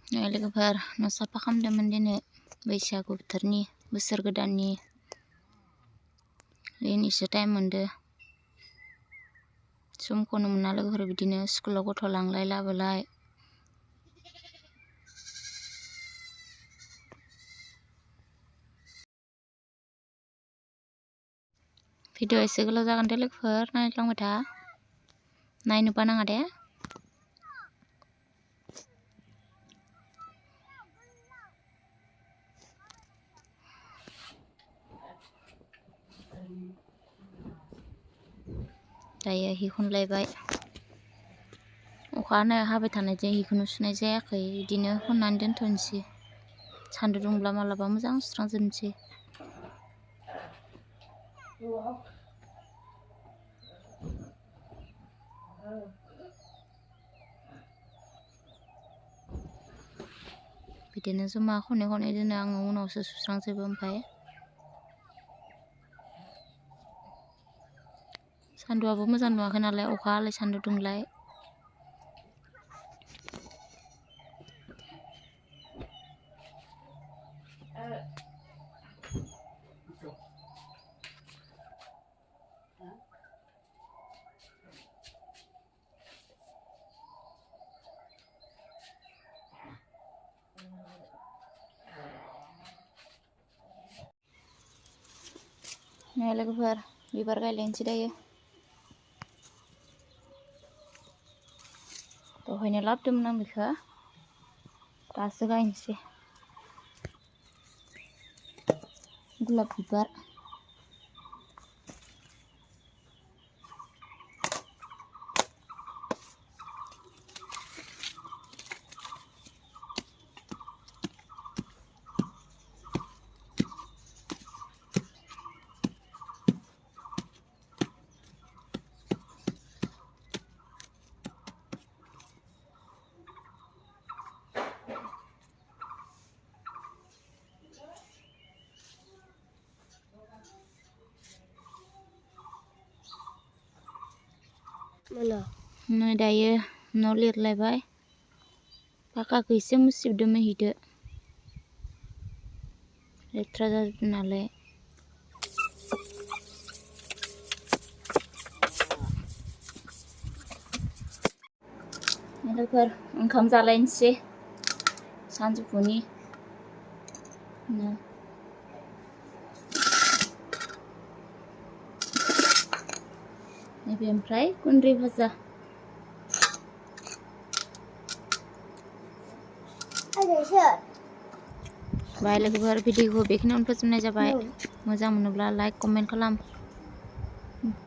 लोगोफोर न' साफा खालामदोंमोन दिनै बैसागु बोथोरनि बोसोर गोदाननि दिनैसो टाइम मोनदो समखौनो मोना लोगोफोर बिदिनो स्कुलाव गथ' लांलाय लाबोलाय भिडिअ एसे गोलाव जागोन दे लोगोफोर नायलांबाय था नायनो बानाङा दे दायो हि खनलायबाय अखा हाबाय थानायजों हिखौनो सुनाय जायाखै बिदिनो खननानै दोनथ'नोसै सान्दुं दुंब्ला मालाबा मोजां सुस्रांजोबनोसै बिदिनो जमा खनै खनै दोनो आङो उनावसो सुस्रांजोबो ओमफ्राय सान्दुंआबो मोजां नुवाखै नालाय अखा हालाय सान्दुं दुंलाय लोगोफोर बिबार गायलायनोसै दायो दहायनो लाबोदोंमोन आं बेखौ दासो गायनोसै गलाप बिबार नै दायो न' लिरलायबाय पाकाखौ एसे मुसिबदोंमोन हिदो लेथ्रा जाजोबदों नालाय लोगोफोर ओंखाम जालायनोसै सानजौफुनि नैबे ओमफ्राय गुन्दै भाजा बाय लोगोफोर भिडिअखौ बेखिनियावनो फोजोबनाय जाबाय मोजां मोनोब्ला लाइक कमेन्ट खालाम